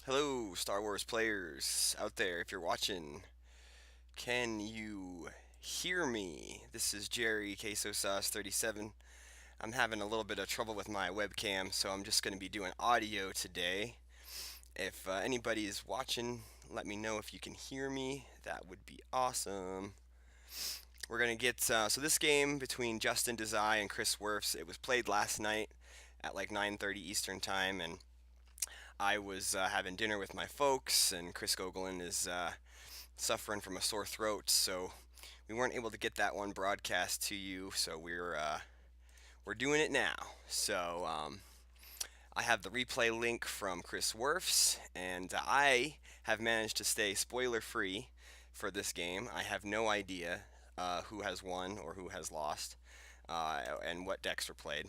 Hello, Star Wars players out there. If you're watching, can you hear me? This is Jerry CCG37. I'm having a little bit of trouble with my webcam, so I'm just going to be doing audio today. If anybody is watching, let me know if you can hear me. That would be awesome. We're going to get so this game between Justin Desai and Chris Wirfs. It was played last night at like 9:30 Eastern time, and I was having dinner with my folks, and Chris Gogolin is suffering from a sore throat, so we weren't able to get that one broadcast to you. So we're doing it now. So I have the replay link from Chris Wirfs, and I have managed to stay spoiler free for this game. I have no idea who has won or who has lost, and what decks were played.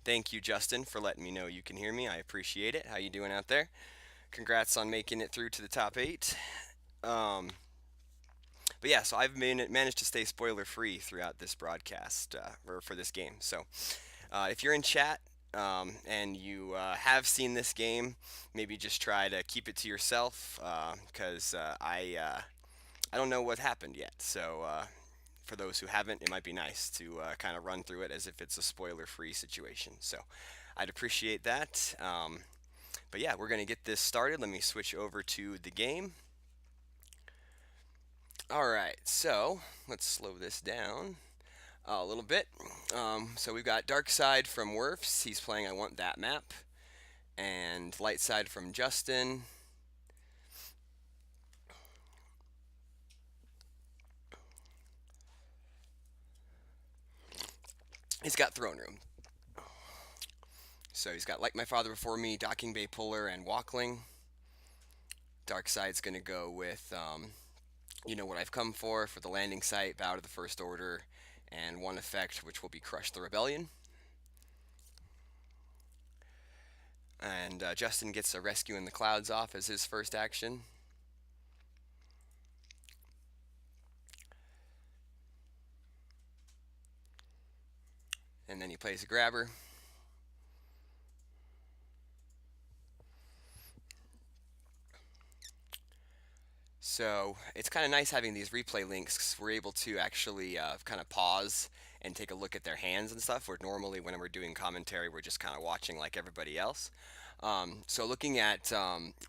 Thank you, Justin, for letting me know you can hear me. I appreciate it. How you doing out there? Congrats on making it through to the top 8. Um, but yeah, so I've managed to stay spoiler free throughout this broadcast for this game. So if you're in chat and you have seen this game, maybe just try to keep it to yourself because I don't know what happened yet. So for those who haven't, it might be nice to kind of run through it as if it's a spoiler free situation. So I'd appreciate that. But yeah, we're going to get this started. Let me switch over to the game. Alright, so let's slow this down a little bit. So we've got Dark Side from Wirfs. He's playing I Want That Map. And Light Side from Justin. He's got Throne Room. So he's got Like My Father Before Me, Docking Bay Puller, and Walkling. Dark Side's going to go with You Know What I've Come for the landing site, Bow to the First Order, and one effect, which will be Crush the Rebellion. And Justin gets a Rescue in the Clouds off as his first action. And then he plays a Grabber. So it's kind of nice having these replay links 'cause we're able to actually kind of pause and take a look at their hands and stuff. Where normally when we're doing commentary, we're just kind of watching like everybody else. So looking at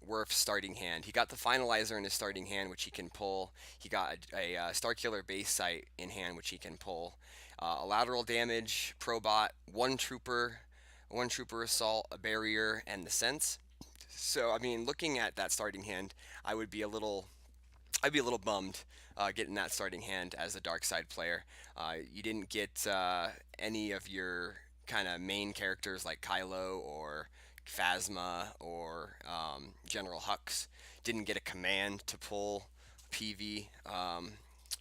Wirf's starting hand, he got the Finalizer in his starting hand, which he can pull. He got a Starkiller base site in hand, which he can pull. A lateral damage, Probot, one trooper assault, a barrier, and the sense. So I mean, looking at that starting hand, I'd be a little bummed getting that starting hand as a dark side player. You didn't get any of your kind of main characters like Kylo or Phasma or General Hux. Didn't get a command to pull PV.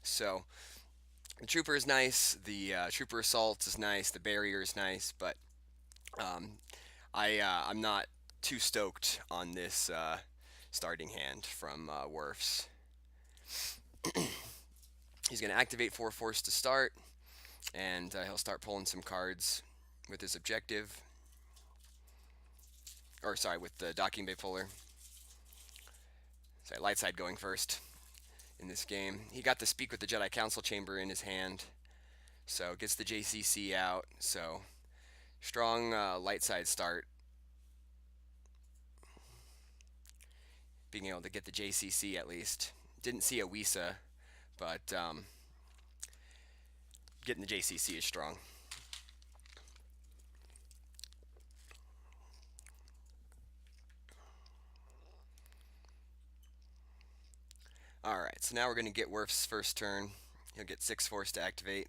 So the Trooper is nice. The Trooper Assault is nice. The Barrier is nice, but um, I'm not too stoked on this starting hand from Wirfs. He's going to activate 4 Force to start, and he'll start pulling some cards with his objective. Or, sorry, with the Docking Bay Puller. Sorry, Light Side going first in this game. He got to speak with the Jedi Council Chamber in his hand, so gets the JCC out. So, strong Light Side start. Being able to get the JCC at least. Didn't see a Wisa, but getting the JCC is strong. Alright, so now we're going to get Wirf's first turn. He'll get 6 Force to activate.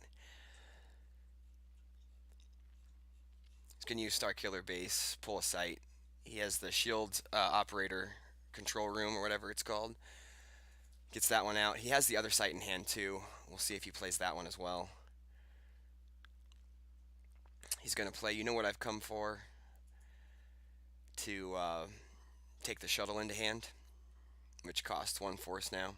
He's going to use Starkiller base, pull a site. He has the shield operator control room or whatever it's called. Gets that one out. He has the other site in hand too. We'll see if he plays that one as well. He's going to play You Know What I've Come For to take the shuttle into hand, which costs 1 Force now.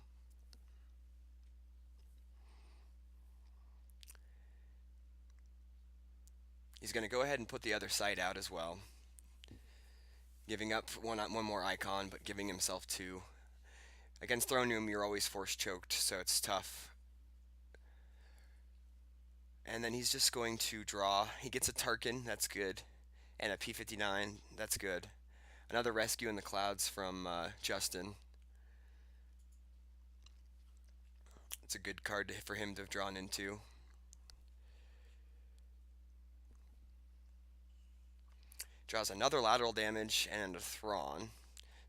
He's going to go ahead and put the other site out as well. giving up one more icon, but giving himself two. Against Throne Room, you're always force choked, so it's tough. And then he's just going to draw. He gets a Tarkin, that's good, and a P59, that's good. Another Rescue in the Clouds from Justin. It's a good card for him to have drawn into. Draws another lateral damage and a Thrawn.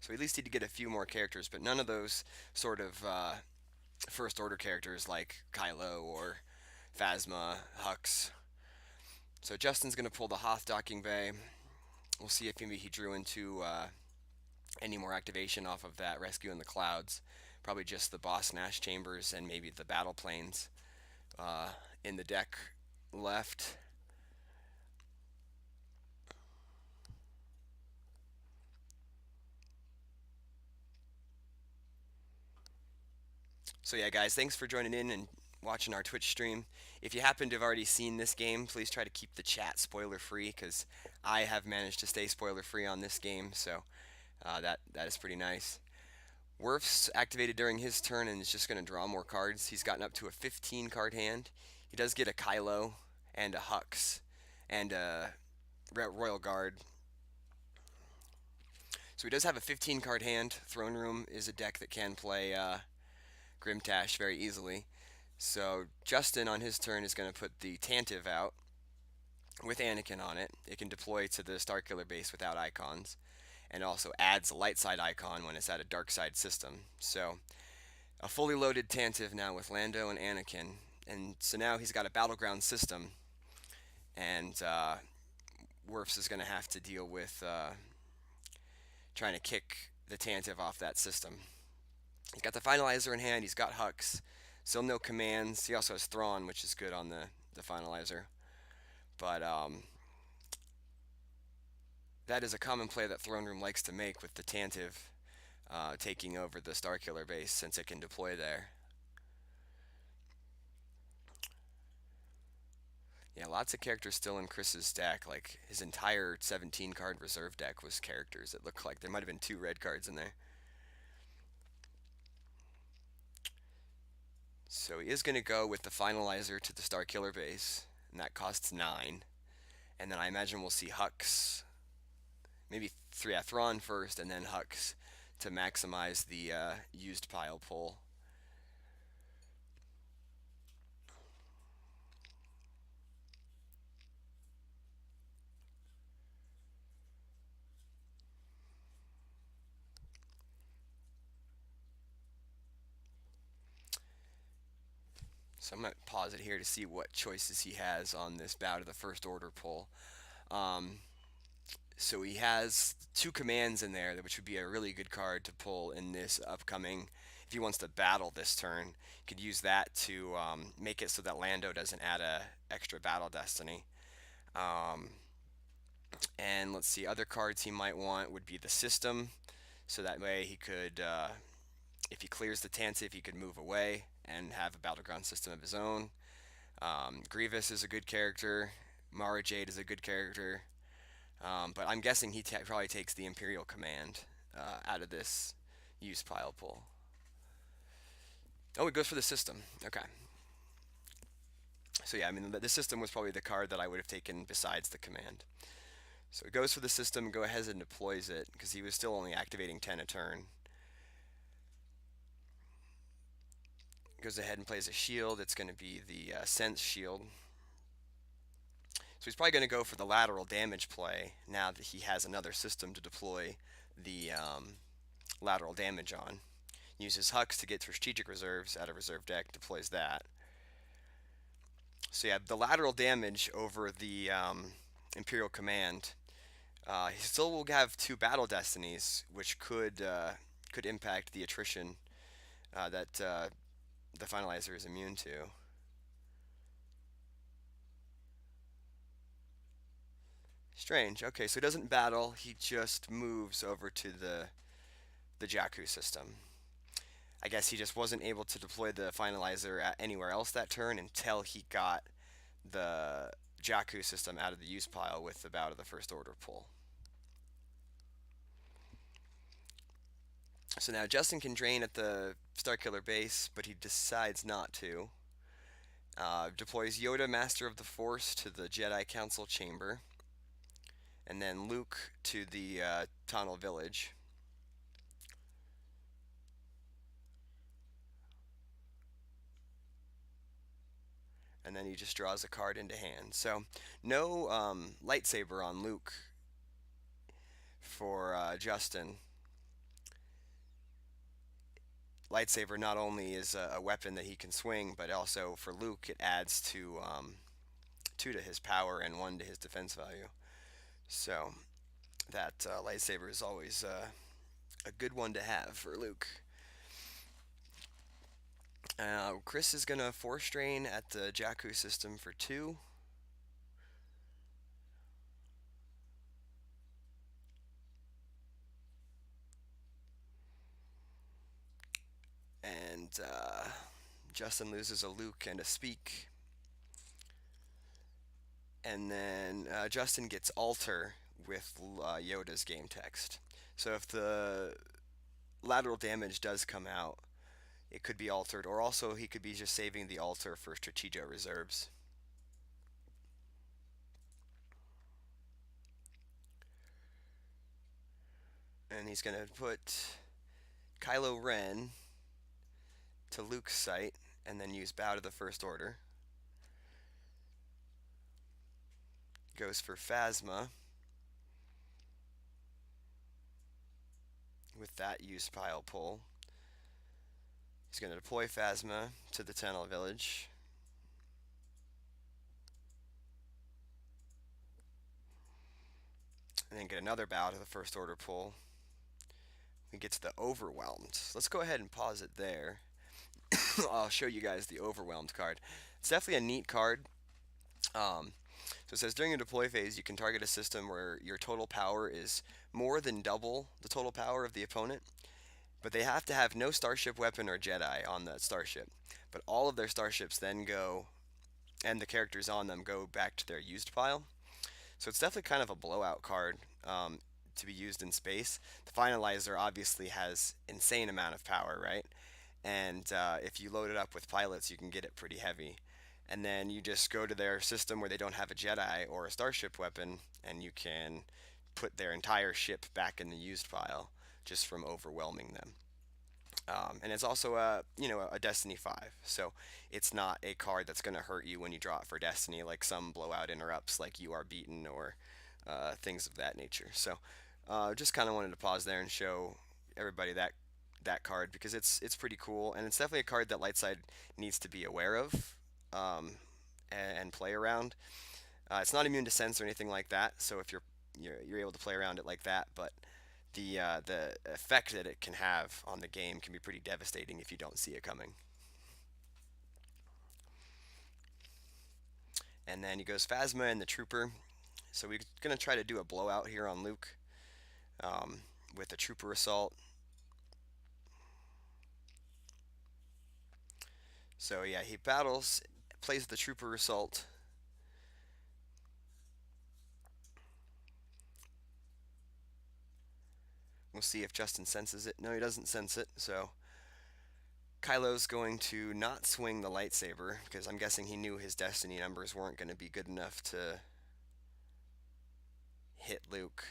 So we at least need to get a few more characters, but none of those sort of first order characters like Kylo or Phasma, Hux. So Justin's going to pull the Hoth Docking Bay. We'll see if maybe he drew into any more activation off of that Rescue in the Clouds. Probably just the Boss Nash Chambers and maybe the Battle Planes in the deck left. So yeah, guys, thanks for joining in and watching our Twitch stream. If you happen to have already seen this game, please try to keep the chat spoiler free, because I have managed to stay spoiler free on this game, so that is pretty nice. Wirfs activated during his turn and is just going to draw more cards. He's gotten up to a 15 card hand. He does get a Kylo and a Hux and a Royal Guard. So he does have a 15 card hand. Throne Room is a deck that can play Grimtash very easily. So Justin on his turn is going to put the Tantive out with Anakin on it. It can deploy to the Starkiller base without icons, and also adds a light side icon when it's at a dark side system. So a fully loaded Tantive now with Lando and Anakin, and so now he's got a battleground system, and Wirfs is going to have to deal with trying to kick the Tantive off that system. He's got the Finalizer in hand, he's got Hux, still no commands. He also has Thrawn, which is good on the Finalizer. But that is a common play that Throne Room likes to make, with the Tantive taking over the Starkiller base since it can deploy there. Yeah, lots of characters still in Chris's deck. Like, his entire 17 card reserve deck was characters. It looked like there might have been 2 red cards in there. So he is going to go with the Finalizer to the Starkiller base, and that costs 9. And then I imagine we'll see Hux, maybe Thrawn first, and then Hux to maximize the used pile pull. So I'm going to pause it here to see what choices he has on this bow to the first order pull. So he has 2 commands in there, which would be a really good card to pull in this upcoming. If he wants to battle this turn, he could use that to make it so that Lando doesn't add a extra battle destiny. And let's see, other cards he might want would be the system. So that way he could, if he clears the Tantive, he could move away and have a battleground system of his own. Grievous is a good character. Mara Jade is a good character. But I'm guessing he probably takes the Imperial Command out of this use pile pull. Oh, it goes for the system. Okay. So yeah, I mean, the system was probably the card that I would have taken besides the command. So it goes for the system, go ahead and deploys it, because he was still only activating 10 a turn. Goes ahead and plays a shield. It's going to be the Sense Shield. So he's probably going to go for the lateral damage play now that he has another system to deploy the lateral damage on. Uses Hux to get strategic reserves out of reserve deck, deploys that. So yeah, the lateral damage over the Imperial Command. He still will have 2 battle destinies, which could impact the attrition that the Finalizer is immune to. Strange. Okay, so he doesn't battle, he just moves over to the Jakku system. I guess he just wasn't able to deploy the Finalizer anywhere else that turn until he got the Jakku system out of the use pile with the bow to the first order pull. So now Justin can drain at the Starkiller base, but he decides not to. Deploys Yoda, Master of the Force, to the Jedi Council chamber, and then Luke to the Tunnel Village. And then he just draws a card into hand. So no lightsaber on Luke for Justin. Lightsaber not only is a weapon that he can swing, but also for Luke it adds two to his power and one to his defense value. So that lightsaber is always a good one to have for Luke. Chris is gonna force drain at the Jakku system for 2. And Justin loses a Luke and a Speak. And then Justin gets Alter with Yoda's game text. So if the lateral damage does come out, it could be altered, or also he could be just saving the Alter for Strategio reserves. And he's going to put Kylo Ren to Luke's site, and then use Bow to the First Order. Goes for Phasma. With that used pile pull. He's going to deploy Phasma to the Tunnel Village. And then get another Bow to the First Order pull. We get to the Overwhelmed. Let's go ahead and pause it there. I'll show you guys the Overwhelmed card. It's definitely a neat card. So it says during a deploy phase, you can target a system where your total power is more than double the total power of the opponent, but they have to have no starship, weapon, or Jedi on that starship. But all of their starships then go, and the characters on them go back to their used pile. So it's definitely kind of a blowout card to be used in space. The Finalizer obviously has insane amount of power, right? And if you load it up with pilots, you can get it pretty heavy. And then you just go to their system where they don't have a Jedi or a starship weapon, and you can put their entire ship back in the used pile just from overwhelming them. And it's also a Destiny 5, so it's not a card that's going to hurt you when you draw it for Destiny, like some blowout interrupts, like You Are Beaten or things of that nature. So just kind of wanted to pause there and show everybody that card because it's pretty cool, and it's definitely a card that Lightside needs to be aware of and play around. It's not immune to sense or anything like that, so if you're able to play around it like that, but the effect that it can have on the game can be pretty devastating if you don't see it coming. And then he goes Phasma and the Trooper. So we're gonna try to do a blowout here on Luke with the Trooper Assault. So yeah, he battles, plays the Trooper Assault. We'll see if Justin senses it. No, he doesn't sense it, so Kylo's going to not swing the lightsaber, because I'm guessing he knew his Destiny numbers weren't going to be good enough to hit Luke.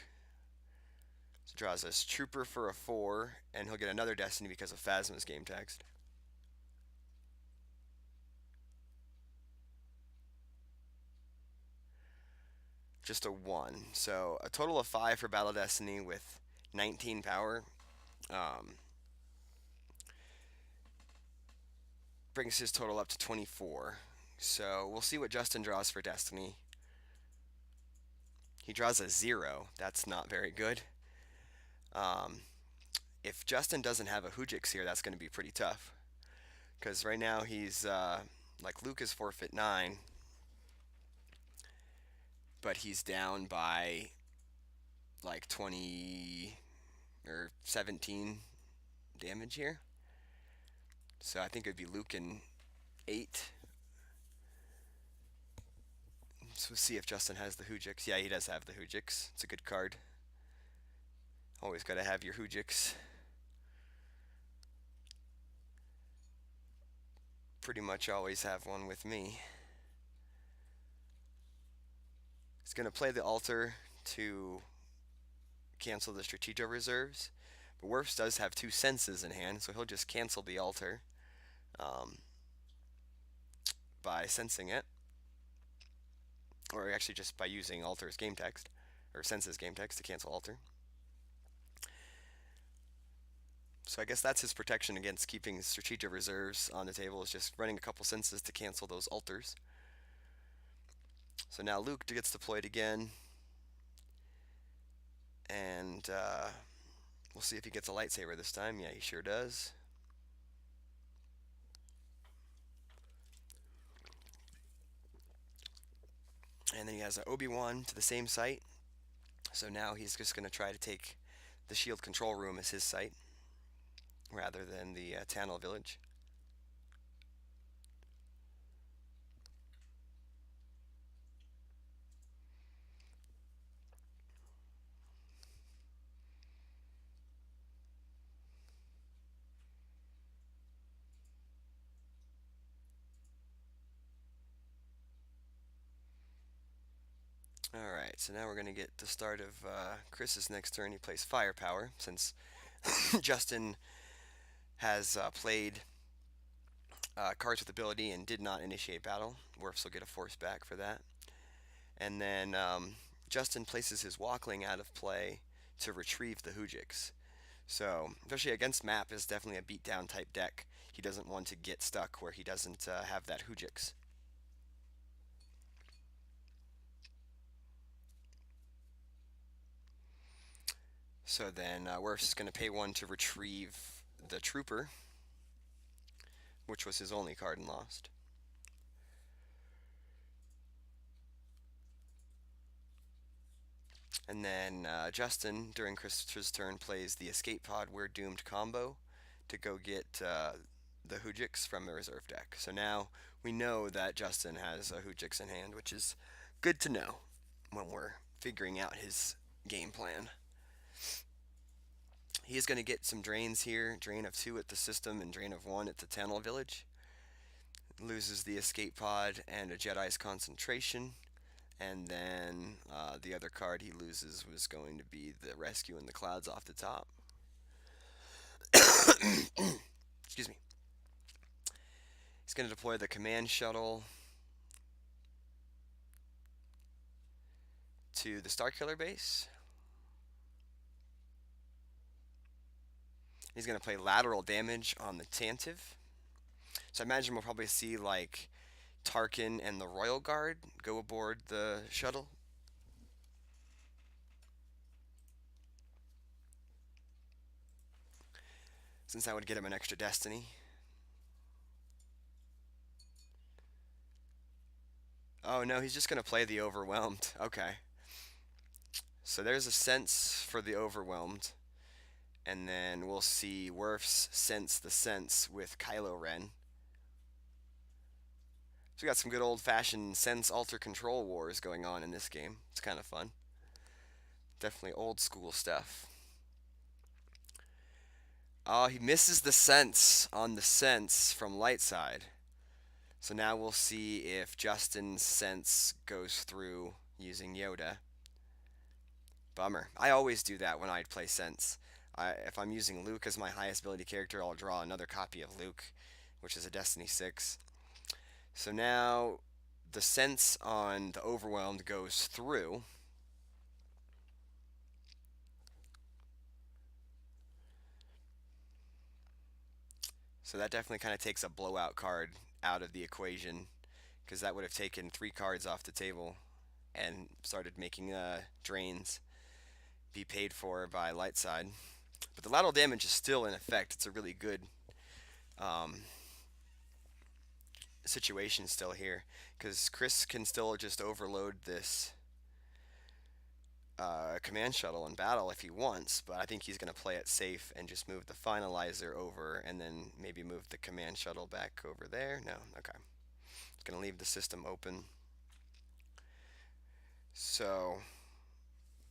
So draws us Trooper for a 4, and he'll get another Destiny because of Phasma's game text. Just a 1. So a total of 5 for Battle Destiny with 19 power. Brings his total up to 24. So we'll see what Justin draws for Destiny. He draws a 0. That's not very good. If Justin doesn't have a Hoojix here, that's going to be pretty tough. Because right now he's, like Luke is forfeit 9. But he's down by like 20 or 17 damage here. So I think it would be Luke in 8. So we'll see if Justin has the Hoojix. Yeah, he does have the Hoojix. It's a good card. Always got to have your Hoojix. pretty much always have one with me. He's going to play the altar to cancel the Strategic reserves. But Wirfs does have 2 senses in hand, so he'll just cancel the altar um, by sensing it. Or actually just by using altar's game text, or senses game text to cancel altar. So I guess that's his protection against keeping Strategic reserves on the table, is just running a couple senses to cancel those altars. So now Luke gets deployed again, and we'll see if he gets a lightsaber this time. Yeah, he sure does. And then he has an Obi-Wan to the same site. So now he's just going to try to take the shield control room as his site, rather than the Tannel village. Alright, so now we're going to get the start of Chris's next turn. He plays Firepower, since Justin has played cards with ability and did not initiate battle. Wirfs will get a force back for that. And then Justin places his Walkling out of play to retrieve the Hoojiks. So, especially against map, is definitely a beatdown type deck. He doesn't want to get stuck where he doesn't have that Hoojiks. So then Wirfs is going to pay 1 to retrieve the Trooper, which was his only card and lost. And then Justin, during Chris's turn, plays the Escape Pod We're Doomed combo to go get the Hoojiks from the reserve deck. So now we know that Justin has a Hoojiks in hand, which is good to know when we're figuring out his game plan. He is going to get some drains here. Drain of 2 at the system and drain of 1 at the Tannel village. Loses the Escape Pod and a Jedi's Concentration. And then the other card he loses was going to be the Rescue in the Clouds off the top. Excuse me. He's going to deploy the Command Shuttle to the Starkiller base. He's going to play lateral damage on the Tantive. So I imagine we'll probably see like Tarkin and the Royal Guard go aboard the shuttle. Since that would get him an extra destiny. Oh no, he's just going to play the Overwhelmed. Okay. So there's a sense for the Overwhelmed. And then we'll see Wirfs sense the sense with Kylo Ren. So we got some good old-fashioned sense alter control wars going on in this game. It's kind of fun. Definitely old school stuff. Oh, he misses the sense on the sense from light side. So now we'll see if Justin's sense goes through using Yoda. Bummer. I always do that when I play sense. If I'm using Luke as my highest ability character, I'll draw another copy of Luke, which is a Destiny 6. So now the sense on the Overwhelmed goes through. So that definitely kind of takes a blowout card out of the equation, because that would have taken 3 cards off the table and started making drains be paid for by light side. But the lateral damage is still in effect. It's a really good situation still here, because Chris can still just overload this command shuttle in battle if he wants, but I think he's going to play it safe and just move the finalizer over and then maybe move the command shuttle back over there. No, okay. It's going to leave the system open. So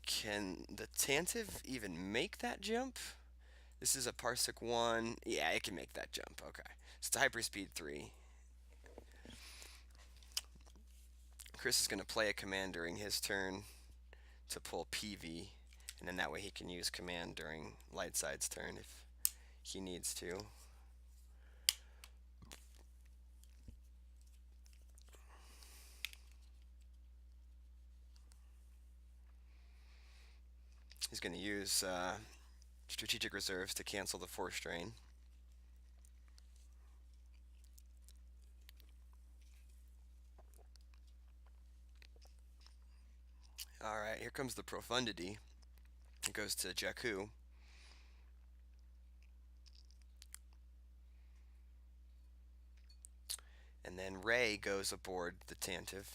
can the Tantive even make that jump? This is a Parsec 1. Yeah, it can make that jump. Okay. So it's a Hyperspeed 3. Chris is going to play a command during his turn to pull PV, and then that way he can use command during Lightside's turn if he needs to. He's going to use strategic reserves to cancel the Force Drain. Alright, here comes the Profundity. It goes to Jakku. And then Ray goes aboard the Tantive.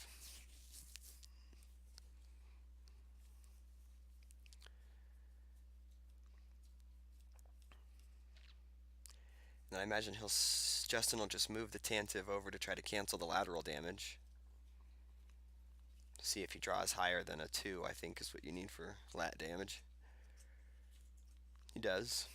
And I imagine Justin will just move the Tantive over to try to cancel the lateral damage. See if he draws higher than a 2, I think is what you need for lat damage. He does.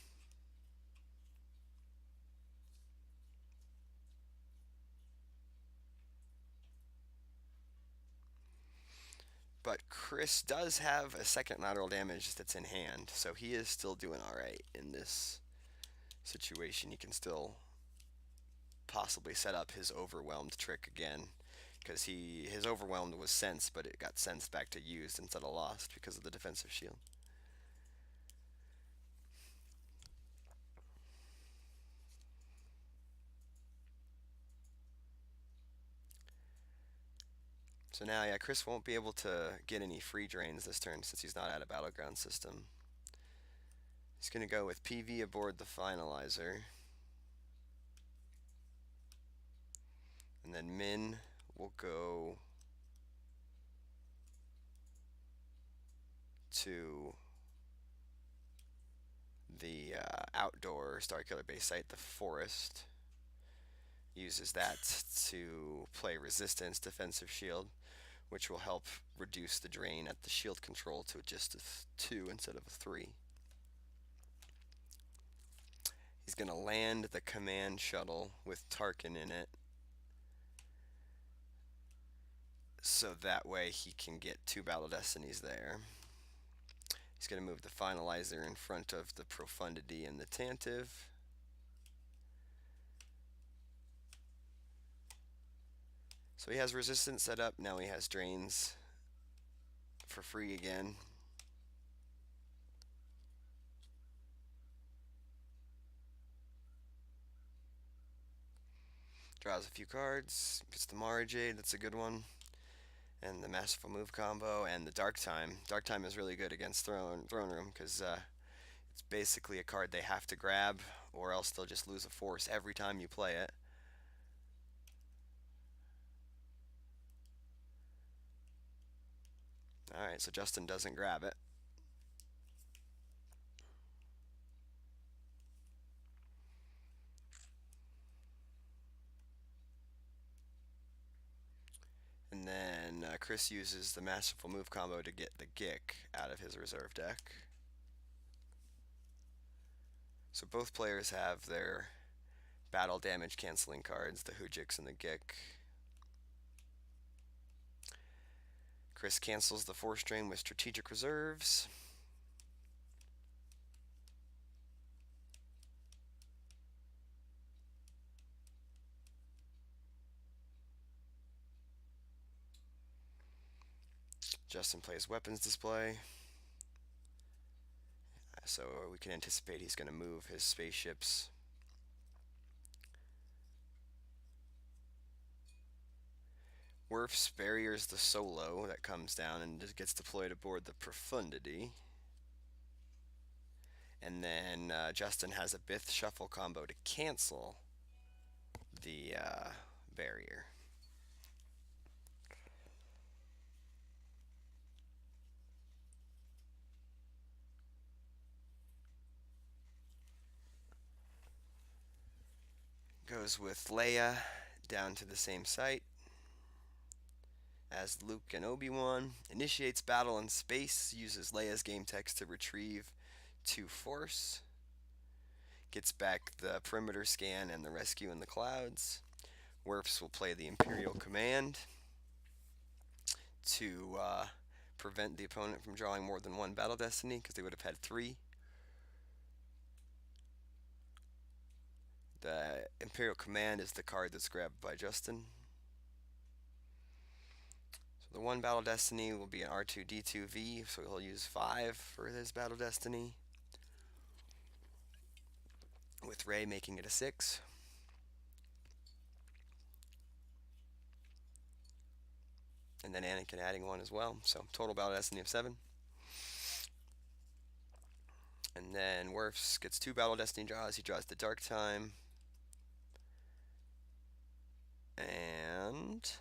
But Chris does have a second lateral damage that's in hand, so he is still doing alright in this situation. He can still possibly set up his overwhelmed trick again, because his overwhelmed was sensed, but it got sensed back to used instead of lost because of the defensive shield. So now, yeah, Chris won't be able to get any free drains this turn since he's not at a battleground system. He's going to go with PV aboard the Finalizer. And then Min will go to the outdoor Starkiller base site, the Forest. Uses that to play Resistance Defensive Shield, which will help reduce the drain at the shield control to just a 2 instead of a 3. He's going to land the command shuttle with Tarkin in it, so that way he can get 2 Battle Destinies there. He's going to move the Finalizer in front of the Profundity and the Tantive. So he has resistance set up, now he has drains for free again. Draws a few cards, gets the Mara Jade, that's a good one. And the Masterful Move combo, and the Dark Time. Dark Time is really good against Throne Room, because it's basically a card they have to grab, or else they'll just lose a force every time you play it. Alright, so Justin doesn't grab it. And then Chris uses the Masterful Move combo to get the Gick out of his reserve deck. So both players have their battle damage canceling cards, the Hujix and the Gick. Chris cancels the Force Drain with strategic reserves. Justin plays weapons display. So we can anticipate he's going to move his spaceships. Wirfs barriers the solo that comes down and just gets deployed aboard the Profundity. And then Justin has a Bith Shuffle combo to cancel the barrier. Goes with Leia down to the same site as Luke and Obi-Wan. Initiates battle in space, uses Leia's game text to retrieve 2 force. Gets back the perimeter scan and the rescue in the clouds. Wirfs will play the Imperial Command. to prevent the opponent from drawing more than one Battle Destiny, because they would have had three. The Imperial Command is the card that's grabbed by Justin. So the one Battle Destiny will be an R2D2V, so he'll use 5 for his Battle Destiny, with Rey making it a 6. And then Anakin adding 1 as well, so total Battle Destiny of 7. And then Wirfs gets 2 Battle Destiny draws. He draws the Dark Time. And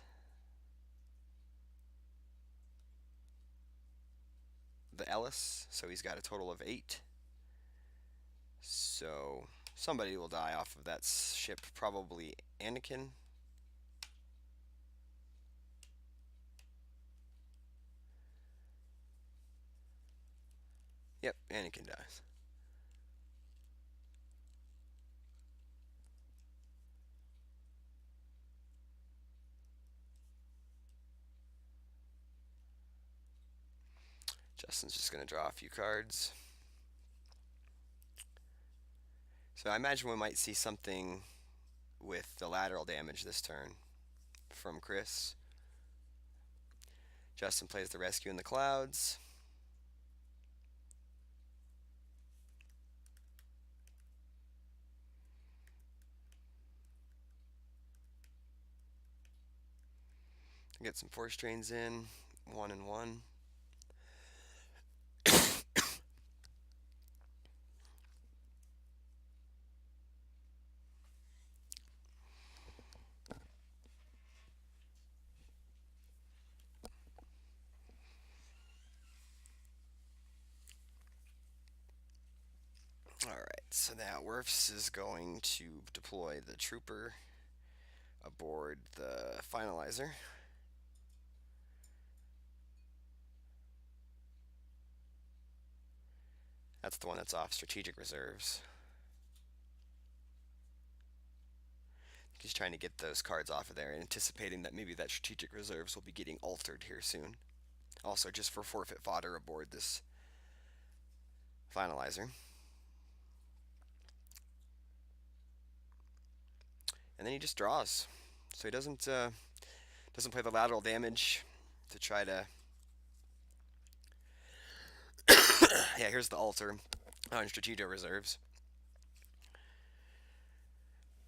the Ellis, so he's got a total of 8. So somebody will die off of that ship, probably Anakin. Yep, Anakin dies. Justin's just going to draw a few cards. So I imagine we might see something with the lateral damage this turn from Chris. Justin plays the Rescue in the Clouds. Get some Force Drains in, 1 and 1. Alright, so now Wirfs is going to deploy the Trooper aboard the Finalizer. That's the one that's off Strategic Reserves. He's trying to get those cards off of there, anticipating that maybe that Strategic Reserves will be getting altered here soon. Also, just for forfeit fodder aboard this Finalizer. And then he just draws. So he doesn't play the lateral damage to try to... Yeah, here's the altar on Strategic Reserves.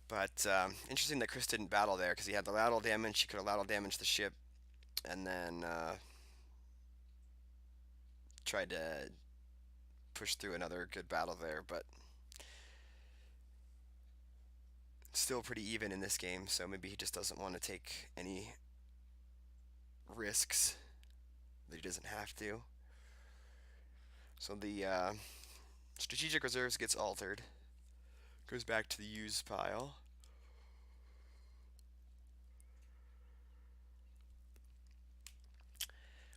But interesting that Chris didn't battle there, because he had the lateral damage. He could have lateral damaged the ship, and then tried to push through another good battle there. But still pretty even in this game, so maybe he just doesn't want to take any risks that he doesn't have to. So the Strategic Reserves gets altered. Goes back to the use pile.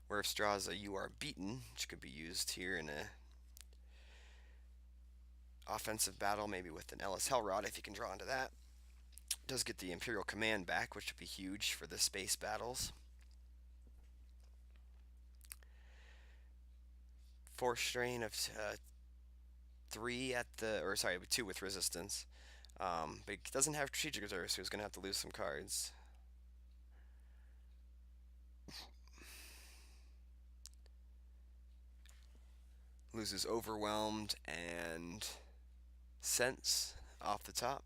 Wirfs draws a You Are Beaten, which could be used here in a offensive battle, maybe with an Ellis Hellrod if he can draw into that. Does get the Imperial Command back, which would be huge for the space battles. Force strain of 3 at the, or sorry, 2 with resistance. But he doesn't have Strategic Reserve, so he's going to have to lose some cards. Loses Overwhelmed and Sense off the top.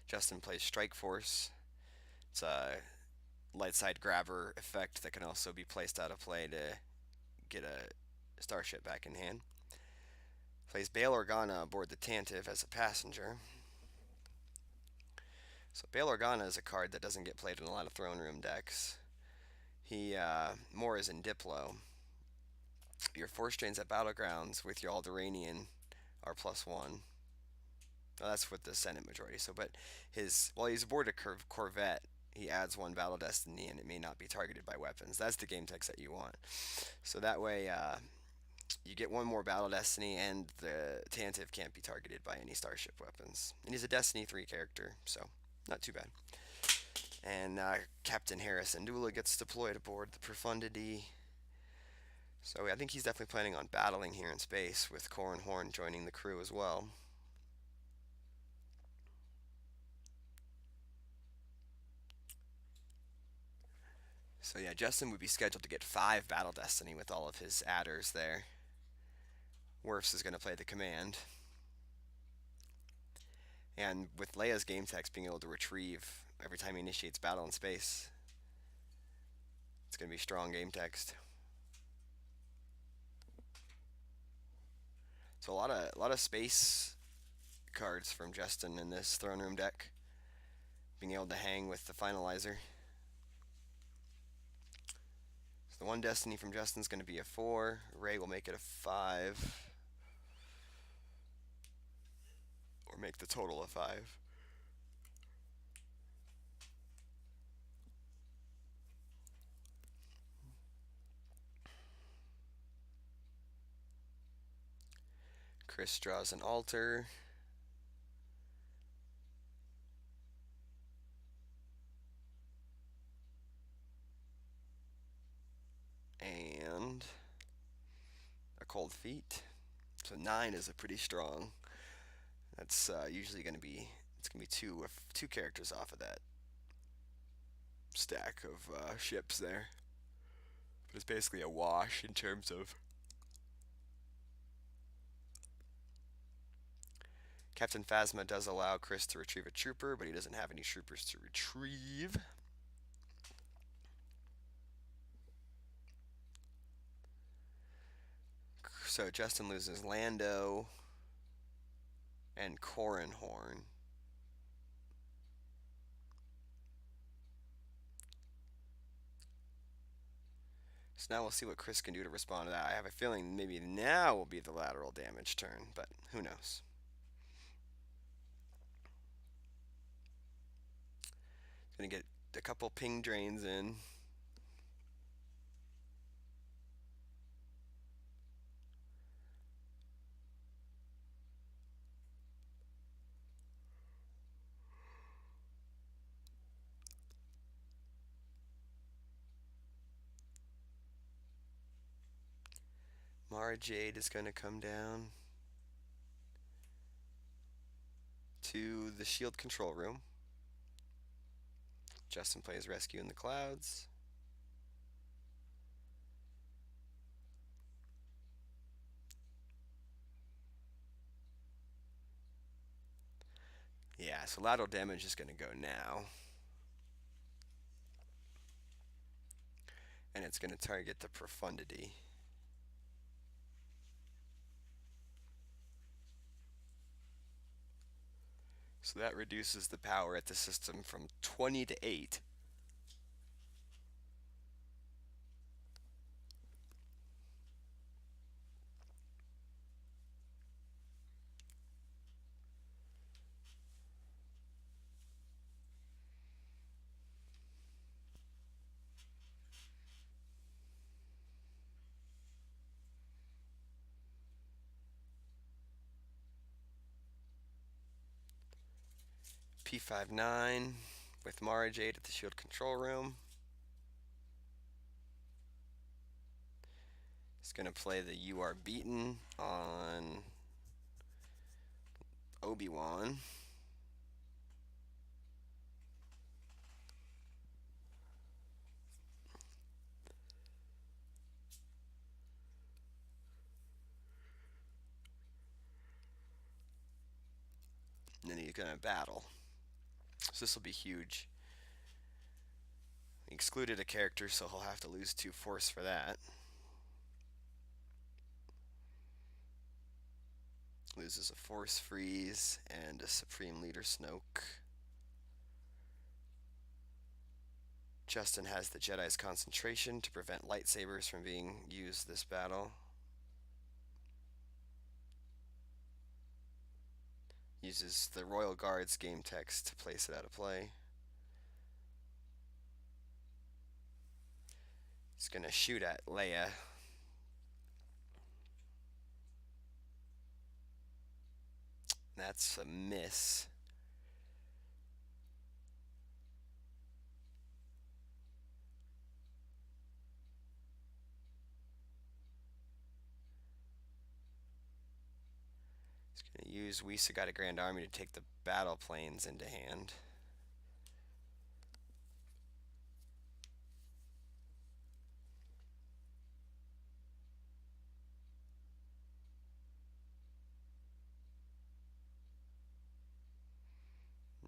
Justin plays Strike Force. It's a light side grabber effect that can also be placed out of play to get a starship back in hand. Plays Bail Organa aboard the Tantive as a passenger. So Bail Organa is a card that doesn't get played in a lot of throne room decks. He more is in Diplo. Your Force Drains at Battlegrounds with your Alderaanian are +1. Well, that's with the Senate majority. So, but while he's aboard a Corvette, he adds 1 Battle Destiny, and it may not be targeted by weapons. That's the game text that you want. So that way, you get 1 more Battle Destiny, and the Tantive can't be targeted by any Starship weapons. And he's a Destiny 3 character, so not too bad. And Captain Harrison Dula gets deployed aboard the Profundity. So I think he's definitely planning on battling here in space, with Corin Horn joining the crew as well. So yeah, Justin would be scheduled to get 5 Battle Destiny with all of his adders there. Wirfs is going to play the command. And with Leia's game text being able to retrieve every time he initiates battle in space, it's going to be strong game text. So a lot of space cards from Justin in this throne room deck, being able to hang with the finalizer. So the 1 Destiny from Justin's going to be a 4. Ray will make it a 5. Or make the total a 5. Chris draws an altar. And a cold feet. So 9 is a pretty strong. That's usually going to be, it's going to be two characters off of that stack of ships there. But it's basically a wash in terms of Captain Phasma does allow Chris to retrieve a trooper, but he doesn't have any troopers to retrieve. So Justin loses Lando and Corin Horn. So now we'll see what Chris can do to respond to that. I have a feeling maybe now will be the lateral damage turn, but who knows. Gonna get a couple ping drains in. Mara Jade is gonna come down to the shield control room. Justin plays Rescue in the Clouds. Yeah, so lateral damage is going to go now. And it's going to target the Profundity. So that reduces the power at the system from 20 to 8. P59 with Mara Jade at the shield control room. He's going to play the You Are Beaten on Obi-Wan. And then he's going to battle. So this will be huge. He excluded a character, so he'll have to lose 2 force for that. Loses a Force Freeze and a Supreme Leader Snoke. Justin has the Jedi's Concentration to prevent lightsabers from being used this battle. Uses the Royal Guard's game text to place it out of play. He's going to shoot at Leia. That's a miss. Gonna use Wirfs got a Grand Army to take the battle planes into hand.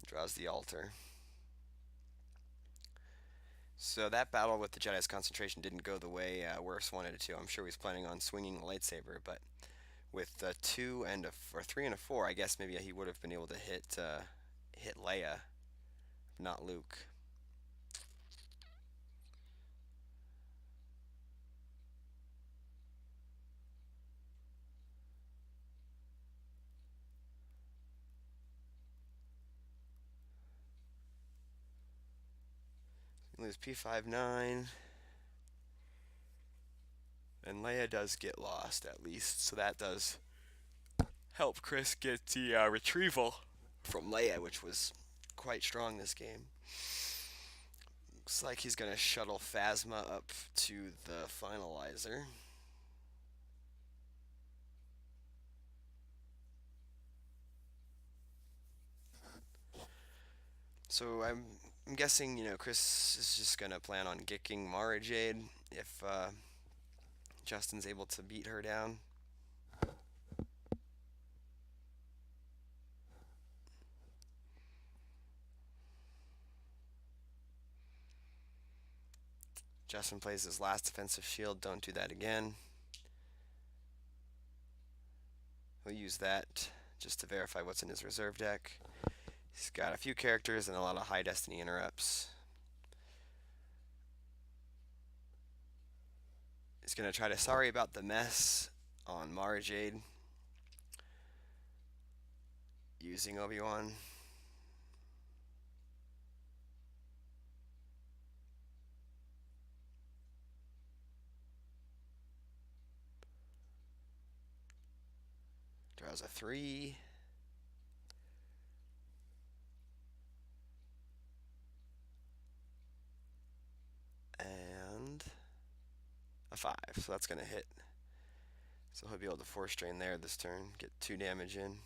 Draws the altar. So that battle with the Jedi's concentration didn't go the way Wirfs wanted it to. I'm sure he was planning on swinging the lightsaber, but with a 2 and or 3 and a 4, I guess maybe he would have been able to hit Leia, not Luke. Lose P5-9. And Leia does get lost, at least, so that does help Chris get the retrieval from Leia, which was quite strong this game. Looks like he's going to shuttle Phasma up to the finalizer. So I'm guessing, Chris is just going to plan on gicking Mara Jade if Justin's able to beat her down. Justin plays his last defensive shield. Don't do that again. We'll use that just to verify what's in his reserve deck. He's got a few characters and a lot of high destiny interrupts. He's going to try to sorry about the mess on Mara Jade using Obi-Wan. Draws a 3. And a 5. So that's going to hit. So he'll be able to force drain there this turn, get 2 damage in.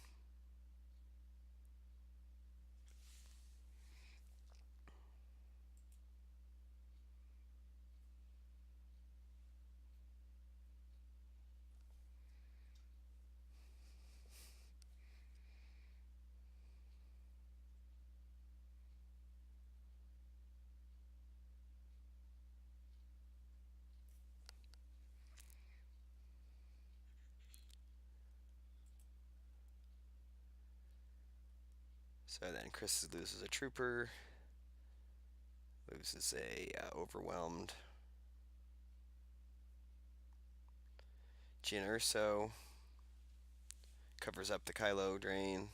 So then Chris loses a trooper, loses a overwhelmed Jyn Erso, covers up the Kylo drain.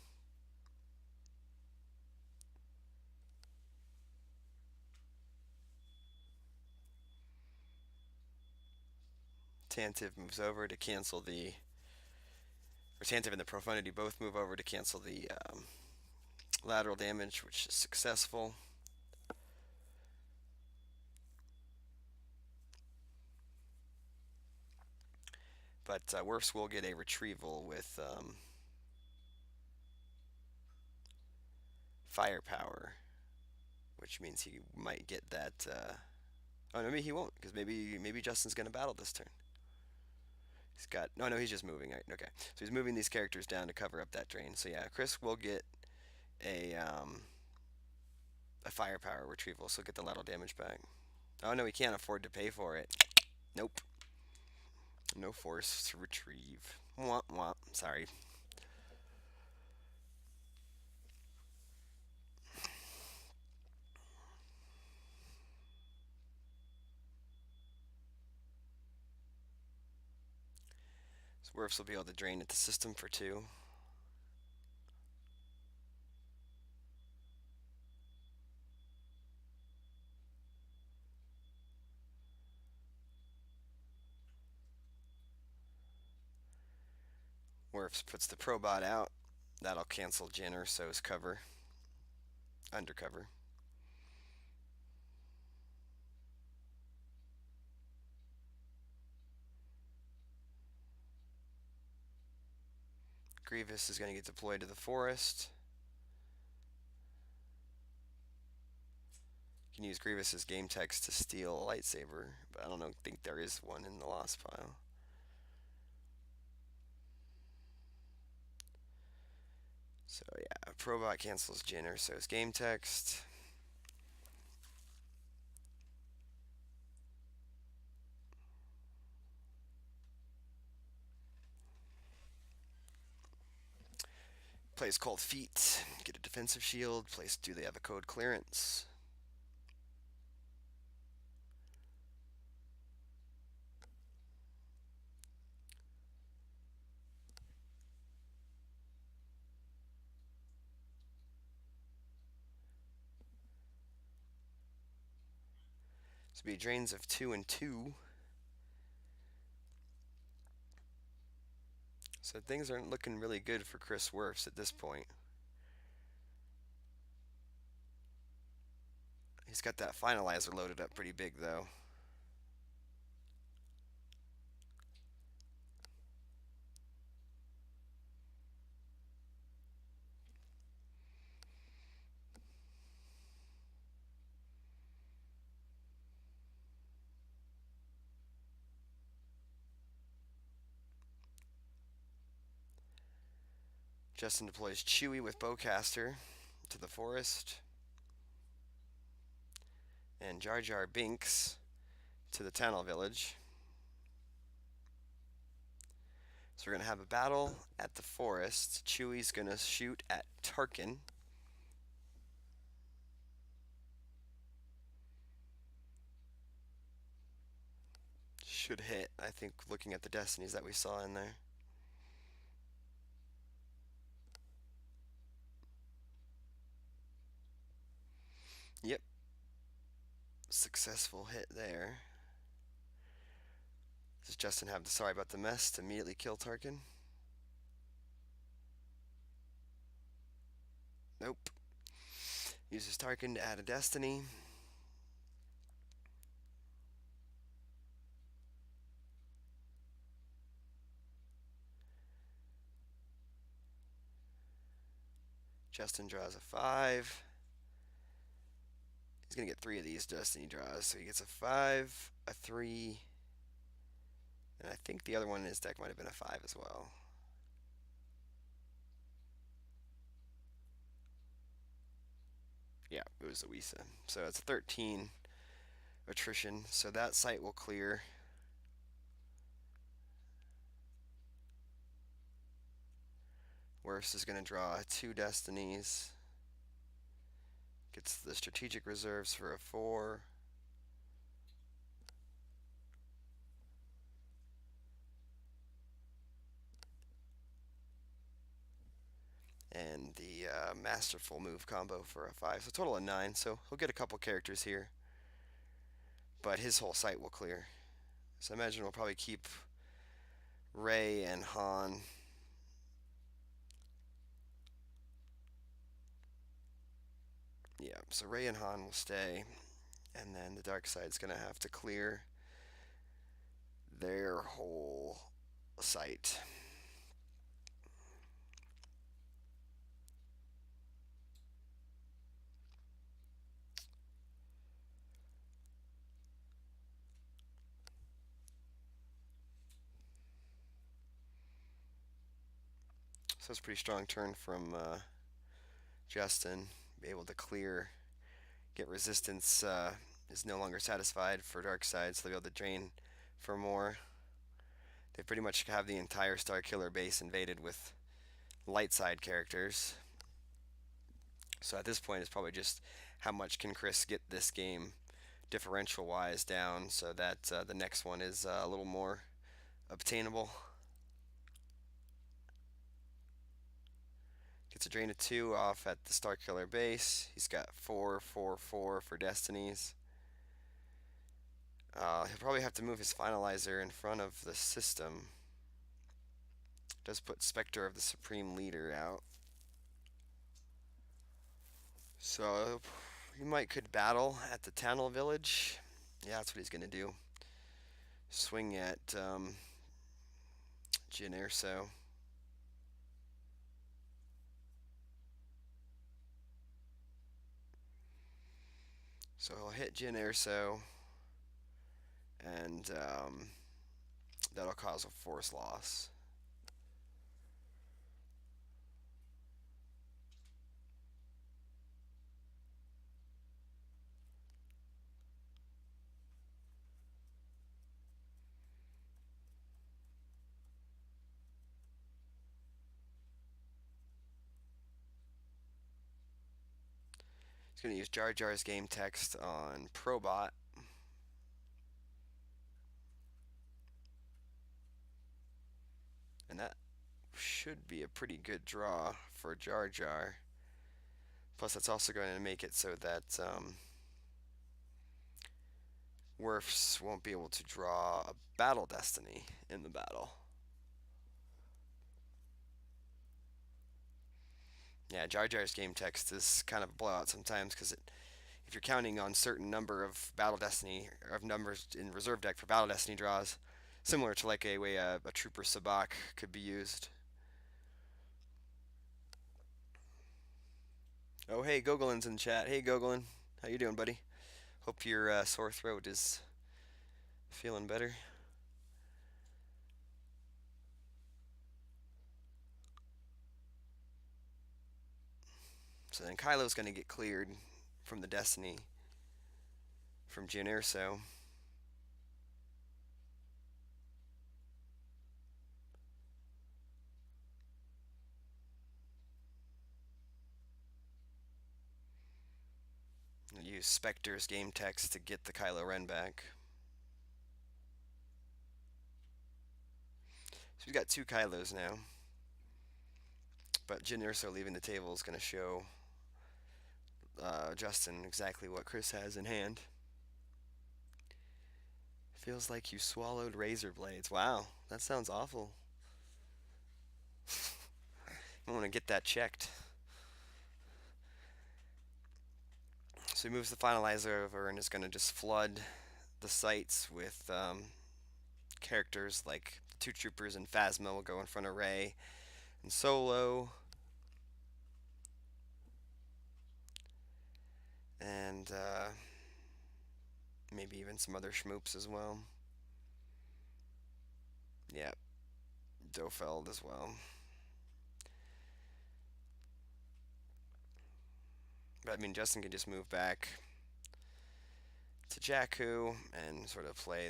Tantive moves over to cancel the, or Tantive and the Profundity both move over to cancel the lateral damage, which is successful. But Wirfs will get a retrieval with firepower, which means he might get that. Oh, no, maybe he won't, because maybe Justin's going to battle this turn. He's got no, he's just moving. Right, okay, so he's moving these characters down to cover up that drain. So yeah, Chris will get a firepower retrieval, so get the lateral damage back. Oh no, he can't afford to pay for it. Nope. No force to retrieve. Womp womp. Sorry. So Wirfs will be able to drain at the system for 2. Wirfs puts the Probot out. That'll cancel Jyn Erso's cover. Undercover. Grievous is going to get deployed to the forest. You can use Grievous's game text to steal a lightsaber, but I don't think there is one in the lost pile. So yeah, Probot cancels Jyn Erso's game text. Plays Cold Feet, get a defensive shield. Plays Do They Have a Code Clearance? This would be drains of 2 and 2. So things aren't looking really good for Chris Wirfs at this point. He's got that finalizer loaded up pretty big though. Justin deploys Chewie with Bowcaster to the forest. And Jar Jar Binks to the Tunnel Village. So we're going to have a battle at the forest. Chewie's going to shoot at Tarkin. Should hit, I think, looking at the destinies that we saw in there. Yep. Successful hit there. Does Justin have the sorry about the mess to immediately kill Tarkin? Nope. Uses Tarkin to add a destiny. Justin draws a 5. He's going to get 3 of these destiny draws. So he gets a 5, a 3, and I think the other one in his deck might have been a 5 as well. Yeah, it was a Wisa. So it's 13 attrition. So that site will clear. Wirfs is going to draw 2 destinies. Gets the strategic reserves for a 4. And the masterful move combo for a 5. So total of 9. So he'll get a couple characters here. But his whole site will clear. So I imagine we'll probably keep Rey and Han. Yeah, so Rey and Han will stay. And then the dark side's going to have to clear their whole site. So it's a pretty strong turn from Justin. Be able to clear, get resistance is no longer satisfied for dark side, so they'll be able to drain for more. They pretty much have the entire Starkiller base invaded with light side characters. So at this point, it's probably just how much can Chris get this game differential-wise down so that the next one is a little more obtainable. Gets a drain of 2 off at the Starkiller base. He's got 4, 4, 4 for destinies. He'll probably have to move his finalizer in front of the system. Does put Spectre of the Supreme Leader out. So he could battle at the Tunnel Village. Yeah, that's what he's gonna do. Swing at Jyn Erso. So he'll hit Jin Erso, and that'll cause a force loss. He's going to use Jar Jar's game text on Probot. And that should be a pretty good draw for Jar Jar. Plus, that's also going to make it so that Wirfs won't be able to draw a Battle Destiny in the battle. Yeah, Jar Jar's game text is kind of a blowout sometimes because if you're counting on certain number of Battle Destiny or of numbers in reserve deck for Battle Destiny draws, similar to like a way a Trooper Sabak could be used. Oh, hey, Gogolin's in chat. Hey, Gogolin, how you doing, buddy? Hope your sore throat is feeling better. So then Kylo's going to get cleared from the Destiny from Jyn Erso. I'll use Spectre's game text to get the Kylo Ren back. So we've got 2 Kylos now. But Jyn Erso leaving the table is going to show Justin exactly what Chris has in hand. Feels like you swallowed razor blades. Wow, that sounds awful. I want to get that checked. So he moves the finalizer over and is going to just flood the sites with characters like the 2 troopers and Phasma will go in front of Rey and Solo. And maybe even some other schmoops as well. Yeah, Dofeld as well. But I mean, Justin can just move back to Jakku and sort of play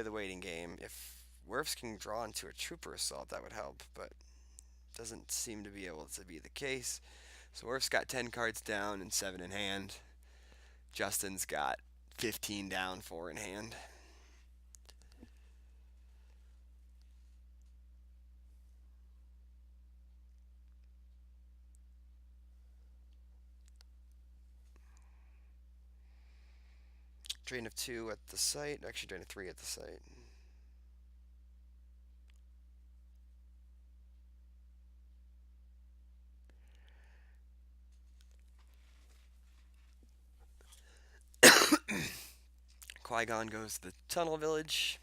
the waiting game. If Wirfs can draw into a Trooper Assault, that would help, but doesn't seem to be able to be the case. So Wirfs got 10 cards down and 7 in hand. Justin's got 15 down, 4 in hand. Drain of 2 at the site. Actually, drain of 3 at the site. Qui-Gon goes to the Tunnel Village.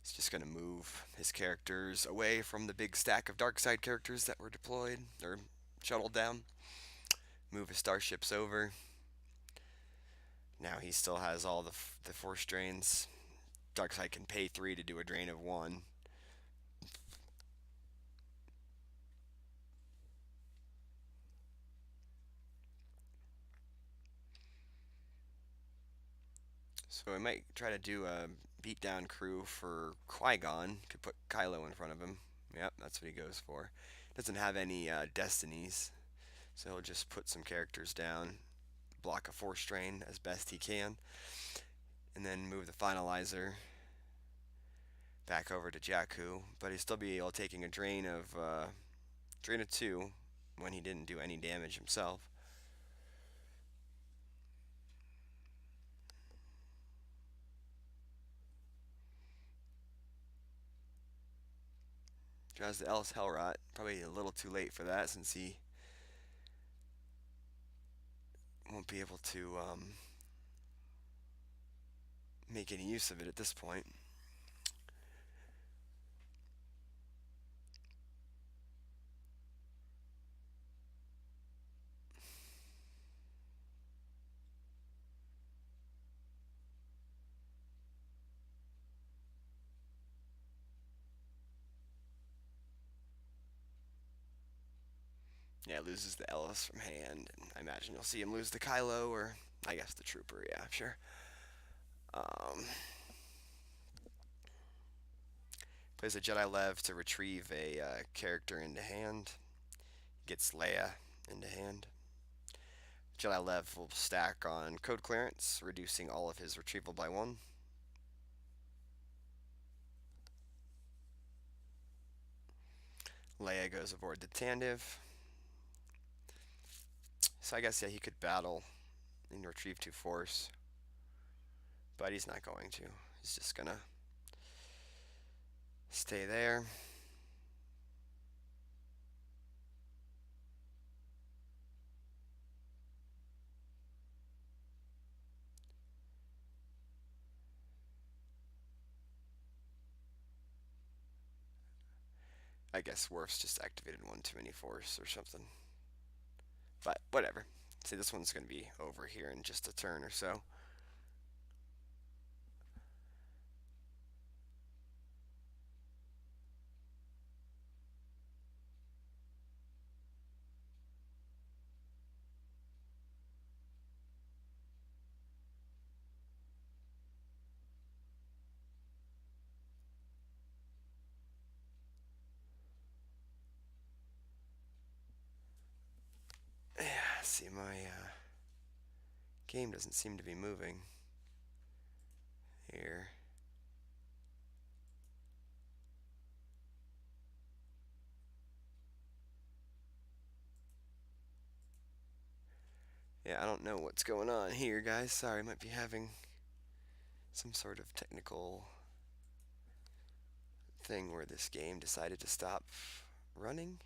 He's just going to move his characters away from the big stack of dark side characters that were deployed or shuttled down. Move his starships over. Now he still has all the force drains. Darkseid can pay 3 to do a drain of 1. So we might try to do a beatdown crew for Qui-Gon. Could put Kylo in front of him. Yep, that's what he goes for. Doesn't have any destinies, so he'll just put some characters down, block a force drain as best he can, and then move the finalizer back over to Jakku. But he'll still be able taking a drain of 2 when he didn't do any damage himself. Draws the Ellis Hellrot. Probably a little too late for that since he won't be able to make any use of it at this point. Yeah, loses the Ellis from hand, and I imagine you'll see him lose the Kylo, or I guess the Trooper, yeah, sure. Um, Plays a Jedi Lev to retrieve a character into hand. Gets Leia into hand. Jedi Lev will stack on code clearance, reducing all of his retrieval by 1. Leia goes aboard the Tandiv. So I guess, yeah, he could battle and retrieve 2 force. But he's not going to. He's just gonna stay there. I guess Wirfs just activated 1 too many force or something. But whatever. See, this one's going to be over here in just a turn or so. Yeah, see, my game doesn't seem to be moving here. Yeah, I don't know what's going on here, guys. Sorry, I might be having some sort of technical thing where this game decided to stop running.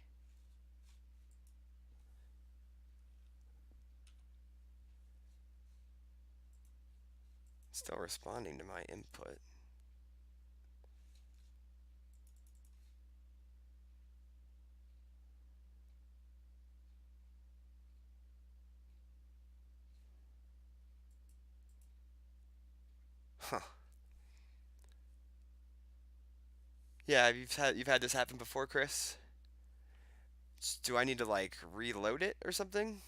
Still responding to my input. Huh. Yeah, you've had this happen before, Chris? Do I need to like reload it or something?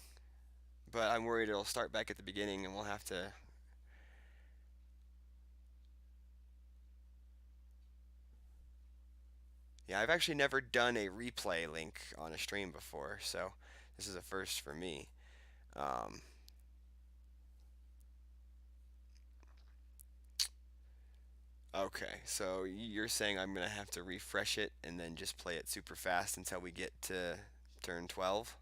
But I'm worried it'll start back at the beginning and we'll have to. Yeah, I've actually never done a replay link on a stream before, so this is a first for me. Um, okay, so you're saying I'm gonna have to refresh it and then just play it super fast until we get to turn 12?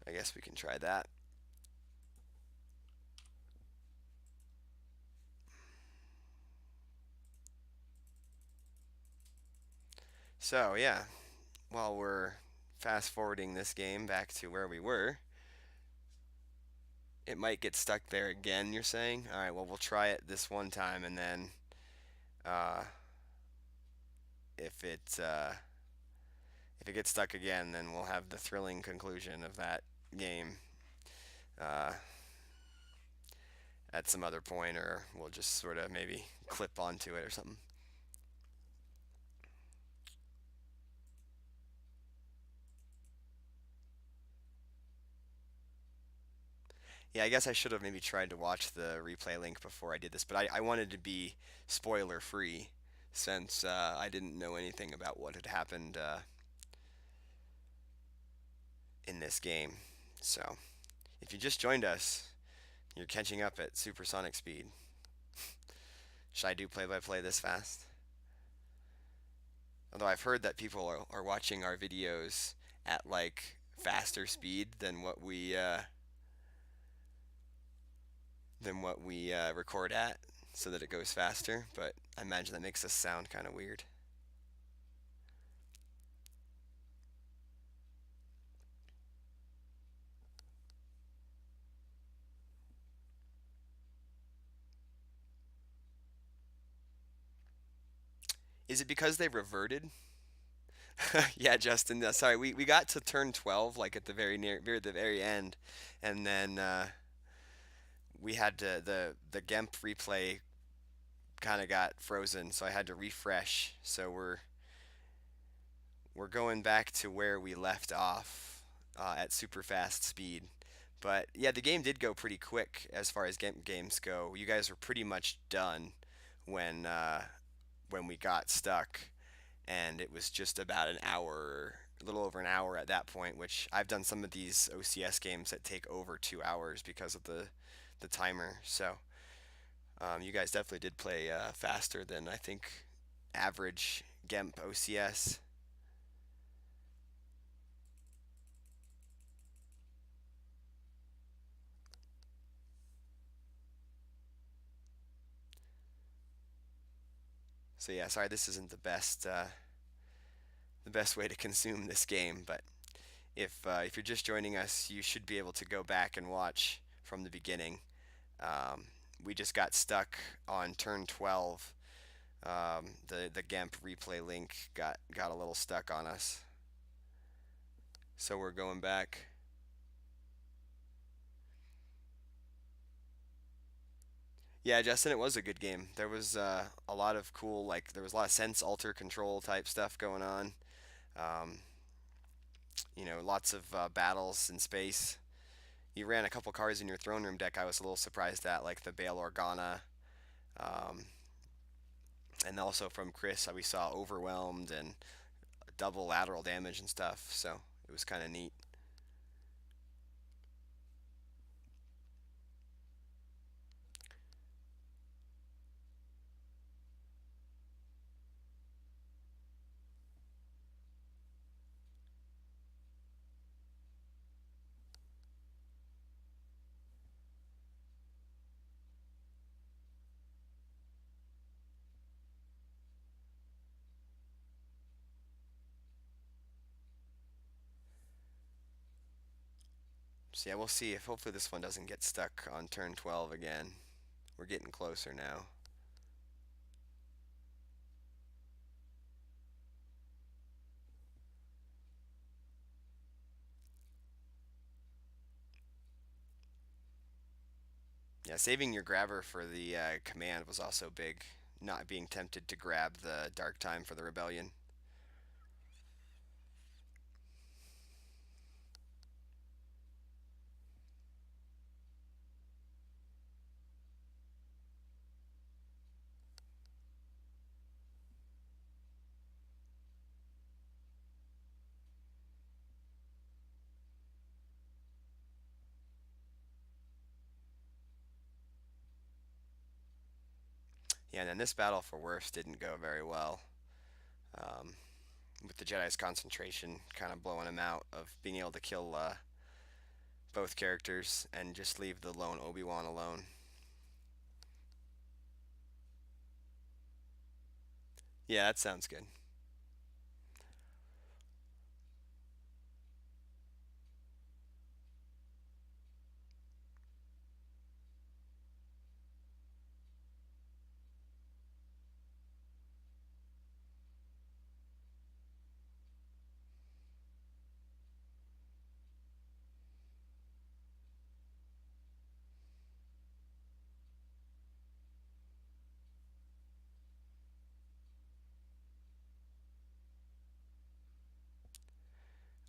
I guess we can try that. So, yeah, while we're fast forwarding this game back to where we were, it might get stuck there again, you're saying? Alright, well, we'll try it this one time, and then uh, if if it gets stuck again, then we'll have the thrilling conclusion of that game uh, at some other point, or we'll just sort of maybe clip onto it or something. Yeah, I guess I should have maybe tried to watch the replay link before I did this, but I wanted to be spoiler free since I didn't know anything about what had happened in this game. So, if you just joined us, you're catching up at supersonic speed. Should I do play-by-play this fast? Although I've heard that people are watching our videos at like faster speed than what we record at, so that it goes faster. But I imagine that makes us sound kind of weird. Is it because they reverted? Yeah, Justin. Sorry, we got to turn 12 like at the the very end, and then we had to the Gemp replay kind of got frozen, so I had to refresh. So we're going back to where we left off at super fast speed. But yeah, the game did go pretty quick as far as games go. You guys were pretty much done when when we got stuck, and it was just about an hour, a little over an hour at that point. Which I've done some of these OCS games that take over 2 hours because of the timer. So you guys definitely did play faster than I think average Gemp OCS. So yeah, sorry this isn't the best way to consume this game, but if you're just joining us, you should be able to go back and watch from the beginning. Um, we just got stuck on turn 12. The Gemp replay link got a little stuck on us, so we're going back. Yeah, Justin, it was a good game. There was a lot of cool, like there was a lot of sense alter control type stuff going on. Um, lots of battles in space. You ran a couple cards in your throne room deck. I was a little surprised at, like the Bail Organa, um, and also from Chris, we saw overwhelmed and double lateral damage and stuff. So it was kind of neat. So yeah, we'll see if hopefully this one doesn't get stuck on turn 12 again. We're getting closer now. Yeah, saving your grabber for the command was also big. Not being tempted to grab the Dark Time for the Rebellion. Yeah, and then this battle for Wirfs didn't go very well. Um, with the Jedi's concentration kind of blowing him out of being able to kill both characters and just leave the lone Obi-Wan alone. Yeah, that sounds good.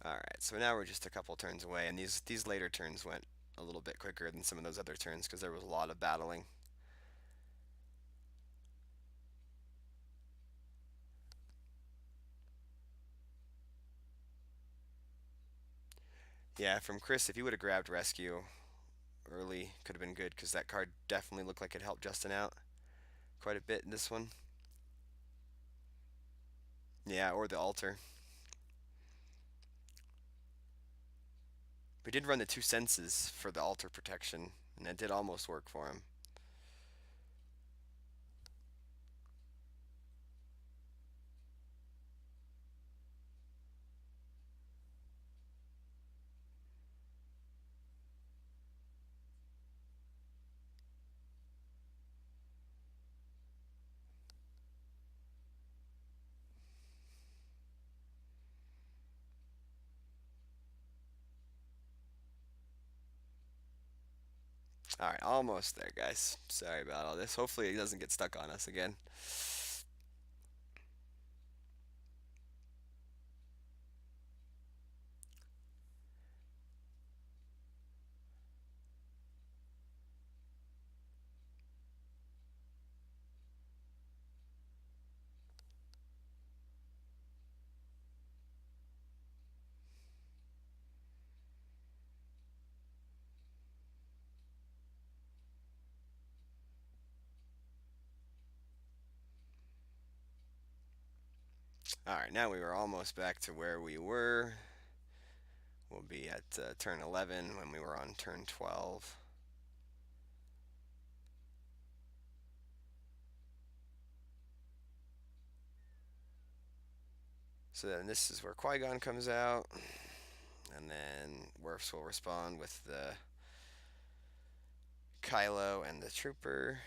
All right, so now we're just a couple turns away, and these later turns went a little bit quicker than some of those other turns because there was a lot of battling. Yeah, from Chris, if he would have grabbed Rescue early, could have been good because that card definitely looked like it helped Justin out quite a bit in this one. Yeah, or the altar. We did run the two senses for the altar protection, and that did almost work for him. Alright, almost there, guys. Sorry about all this. Hopefully it doesn't get stuck on us again. Alright, now we were almost back to where we were. We'll be at turn 11 when we were on turn 12. So then this is where Qui-Gon comes out. And then Wirfs will respond with the Kylo and the Trooper.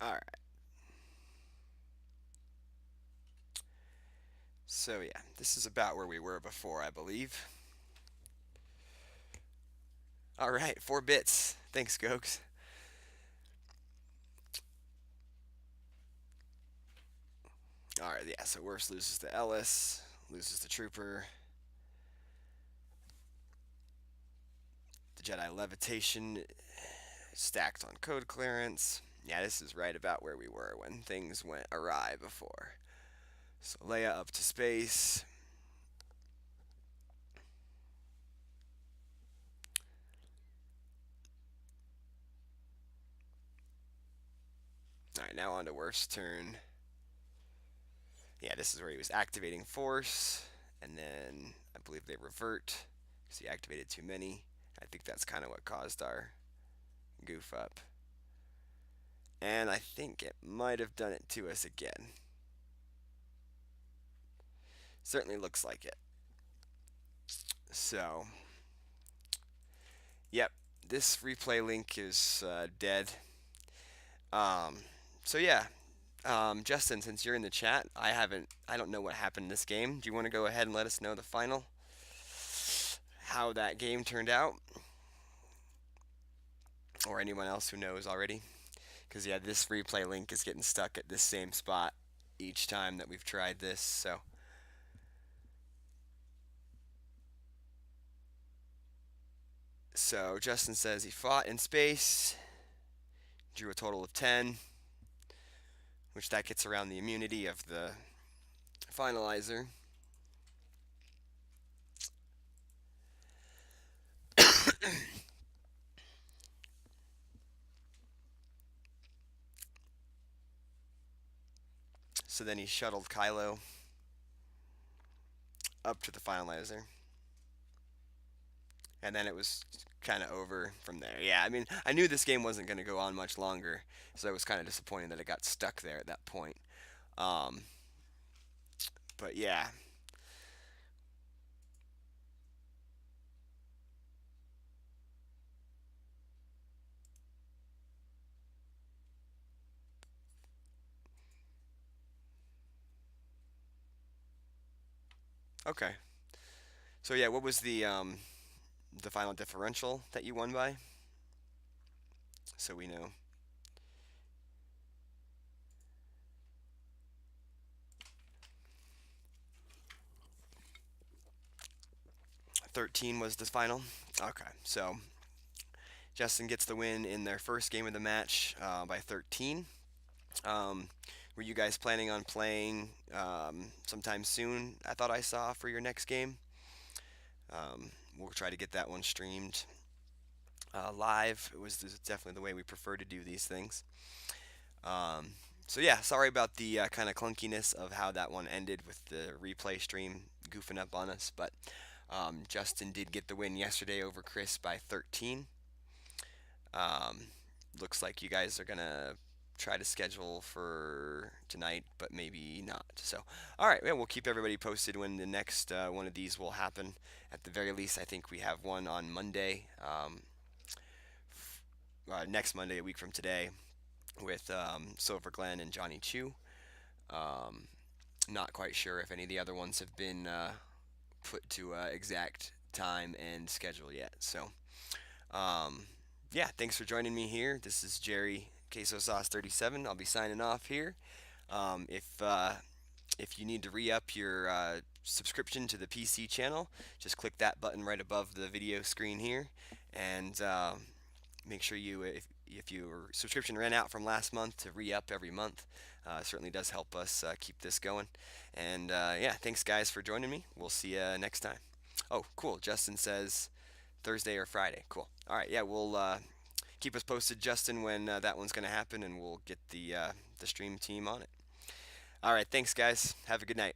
Alright. So yeah, this is about where we were before, I believe. Alright, 4 bits. Thanks, Gokes. Alright, yeah, so Wirfs loses to Ellis, loses to Trooper. The Jedi Levitation stacked on code clearance. Yeah, this is right about where we were when things went awry before. So Leia up to space. Alright, now on to Wirf's turn. Yeah, this is where he was activating Force, and then I believe they revert because he activated too many. I think that's kind of what caused our goof up. And I think it might have done it to us again. Certainly looks like it. So, yep, this replay link is dead. So yeah, Justin, since you're in the chat, I don't know what happened in this game. Do you want to go ahead and let us know the final? How that game turned out? Or anyone else who knows already? Because yeah, this replay link is getting stuck at this same spot each time that we've tried this, so. So Justin says he fought in space, drew a total of 10, which that gets around the immunity of the finalizer. So then he shuttled Kylo up to the finalizer. And then it was kind of over from there. Yeah, I mean, I knew this game wasn't going to go on much longer, so it was kind of disappointing that it got stuck there at that point. But yeah. Okay. So yeah, what was the final differential that you won by? So we know. 13 was the final. Okay, so Justin gets the win in their first game of the match by 13. Were you guys planning on playing sometime soon? I thought I saw for your next game. We'll try to get that one streamed live. It was definitely the way we prefer to do these things. So yeah, sorry about the kind of clunkiness of how that one ended with the replay stream goofing up on us, but Justin did get the win yesterday over Chris by 13. Looks like you guys are gonna try to schedule for tonight, but maybe not. So, all right, yeah, we'll keep everybody posted when the next one of these will happen. At the very least, I think we have one on Monday, next Monday, a week from today. with Silver Glenn and Johnny Chu. Um, Not quite sure if any of the other ones have been put to exact time and schedule yet. So, um, yeah, thanks for joining me here. This is Jerry Queso Sauce 37. I'll be signing off here. If you need to re-up your subscription to the PC channel, just click that button right above the video screen here, and make sure if your subscription ran out from last month, to re-up every month. Certainly does help us keep this going. And yeah, thanks guys for joining me. We'll see you next time. Oh, cool. Justin says Thursday or Friday. Cool. All right. Yeah, we'll keep us posted, Justin, when that one's going to happen, and we'll get the stream team on it. All right. Thanks, guys. Have a good night.